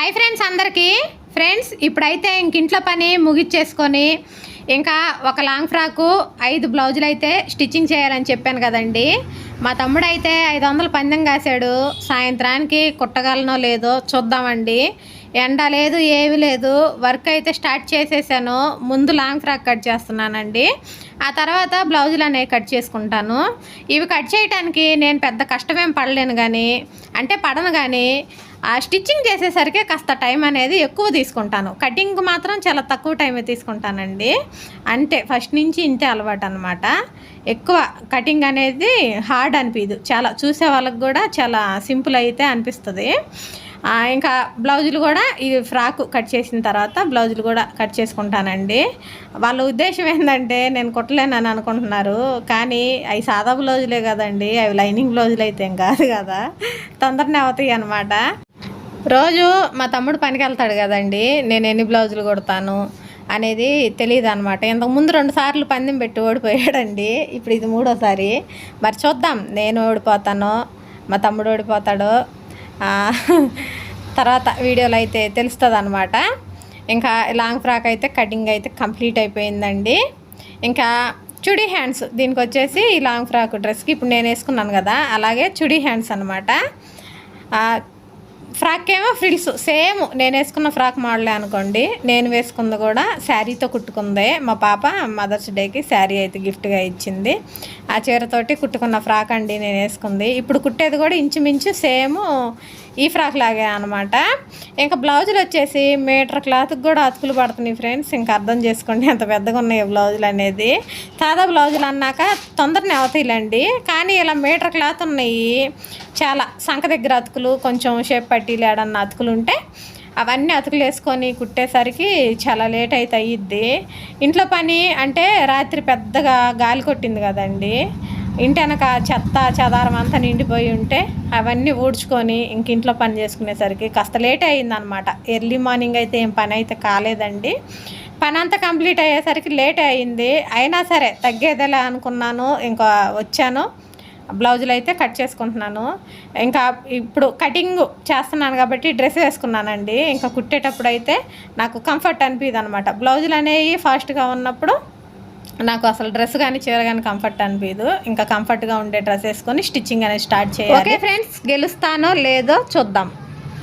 Hi friends అందరికీ. Friends ఇప్పుడైతే ఇంట్లో పని ముగిచ్చేసుకొని ఇంకా ఒక లాంగ్ ఫ్రాకు 5 బ్లౌజులు అయితే స్టిచ్చింగ్ చేయాలని చెప్పాను కదండి. మా తమ్ముడు అయితే 500 పందెం కాశాడు. సాయంత్రానికి కుట్టగలనో లేదో చూద్దామండి. ఎండ లేదు ఏమీ లేదు. వర్క్ అయితే స్టార్ట్ చేసేసాను. ముందు లాంగ్ ఫ్రాక్ కట్ చేస్తున్నానండి, ఆ తర్వాత బ్లౌజులు అనేవి కట్ చేసుకుంటాను. ఇవి కట్ చేయడానికి నేను పెద్ద కష్టమేం పడలేను కానీ పడను కానీ ఆ స్టిచ్చింగ్ చేసేసరికి కాస్త టైం అనేది ఎక్కువ తీసుకుంటాను. కటింగ్ మాత్రం చాలా తక్కువ టైమే తీసుకుంటానండి. ఫస్ట్ నుంచి ఇంతే అలవాటు అనమాట. ఎక్కువ కటింగ్ అనేది హార్డ్ అనిపించదు, చాలా చూసే వాళ్ళకి కూడా చాలా సింపుల్ అయితే అనిపిస్తుంది. ఇంకా బ్లౌజులు కూడా ఈ ఫ్రాక్ కట్ చేసిన తర్వాత బ్లౌజులు కూడా కట్ చేసుకుంటానండి. వాళ్ళ ఉద్దేశం ఏంటంటే నేను కుట్టలేనని అనుకుంటున్నారు, కానీ అవి సాదా బ్లౌజులే కదండి, అవి లైనింగ్ బ్లౌజులు అయితే ఏం కాదు కదా, తొందరనే అవుతాయి అన్నమాట. రోజు మా తమ్ముడు పనికి వెళ్తాడు కదండి, నేను ఎన్ని బ్లౌజులు కుడతాను అనేది తెలియదు అనమాట. ఇంతకుముందు 2 సార్లు పందెం పెట్టి ఓడిపోయాడండి, ఇప్పుడు ఇది 3వసారి. మరి చూద్దాం, నేను ఓడిపోతానో మా తమ్ముడు ఓడిపోతాడో తర్వాత వీడియోలో అయితే తెలుస్తుంది అనమాట. ఇంకా లాంగ్ ఫ్రాక్ అయితే కటింగ్ అయితే కంప్లీట్ అయిపోయిందండి. ఇంకా చుడీ హ్యాండ్స్, దీనికి వచ్చేసి ఈ లాంగ్ ఫ్రాక్ డ్రెస్కి ఇప్పుడు నేను వేసుకున్నాను కదా, అలాగే చుడీ హ్యాండ్స్ అనమాట. ఫ్రాక్ ఏమో ఫ్రిల్స్ సేమ్ నేను వేసుకున్న ఫ్రాక్ మోడలే అనుకోండి. నేను వేసుకుంది కూడా శారీతో కుట్టుకుందే. మా పాప మదర్స్ డేకి శారీ అయితే గిఫ్ట్గా ఇచ్చింది. ఆ చీరతోటి కుట్టుకున్న ఫ్రాక్ అండి నేను వేసుకుంది. ఇప్పుడు కుట్టేది కూడా ఇంచుమించు సేమ్ ఈ ఫ్రాక్ లాగే అనమాట. ఇంకా బ్లౌజులు వచ్చేసి మీటర్ క్లాత్కి కూడా అతుకులు పడుతున్నాయి ఫ్రెండ్స్. ఇంకా అర్థం చేసుకోండి ఎంత పెద్దగా ఉన్నాయి బ్లౌజులు అనేది. సాదా బ్లౌజులు అన్నాక తొందరనే అవుతాయిలండి, కానీ ఇలా మీటర్ క్లాత్ ఉన్నాయి. చాలా సంఖ దగ్గర అతుకులు, కొంచెం షేప్ పట్టీలు ఏడన్నా అతుకులు ఉంటే అవన్నీ అతుకులు వేసుకొని కుట్టేసరికి చాలా లేట్ అయితే అయ్యిద్ది. ఇంట్లో పని రాత్రి పెద్దగా గాలి కొట్టింది కదండి, ఇంటి వెనక చెత్త చెదారం అంతా నిండిపోయి ఉంటే అవన్నీ ఊడ్చుకొని ఇంట్లో పని చేసుకునేసరికి కాస్త లేట్ అయ్యిందనమాట. ఎర్లీ మార్నింగ్ అయితే ఏం పని అయితే కాలేదండి. పని అంతా కంప్లీట్ అయ్యేసరికి లేట్ అయ్యింది. అయినా సరే తగ్గేదేలా అనుకున్నాను, ఇంకా వచ్చాను. బ్లౌజులు అయితే కట్ చేసుకుంటున్నాను. ఇంకా ఇప్పుడు కటింగ్ చేస్తున్నాను కాబట్టి డ్రెస్ వేసుకున్నానండి. ఇంకా కుట్టేటప్పుడు అయితే నాకు కంఫర్ట్ అనిపిది అనమాట. బ్లౌజులు అనేవి ఫాస్ట్గా ఉన్నప్పుడు నాకు అసలు డ్రెస్ కానీ చీర కానీ కంఫర్ట్ అనిపించదు. ఇంకా కంఫర్ట్గా ఉండే డ్రెస్ వేసుకొని స్టిచ్చింగ్ అనేది స్టార్ట్ చేయాలి. ఓకే ఫ్రెండ్స్, గెలుస్తానో లేదో చూద్దాం.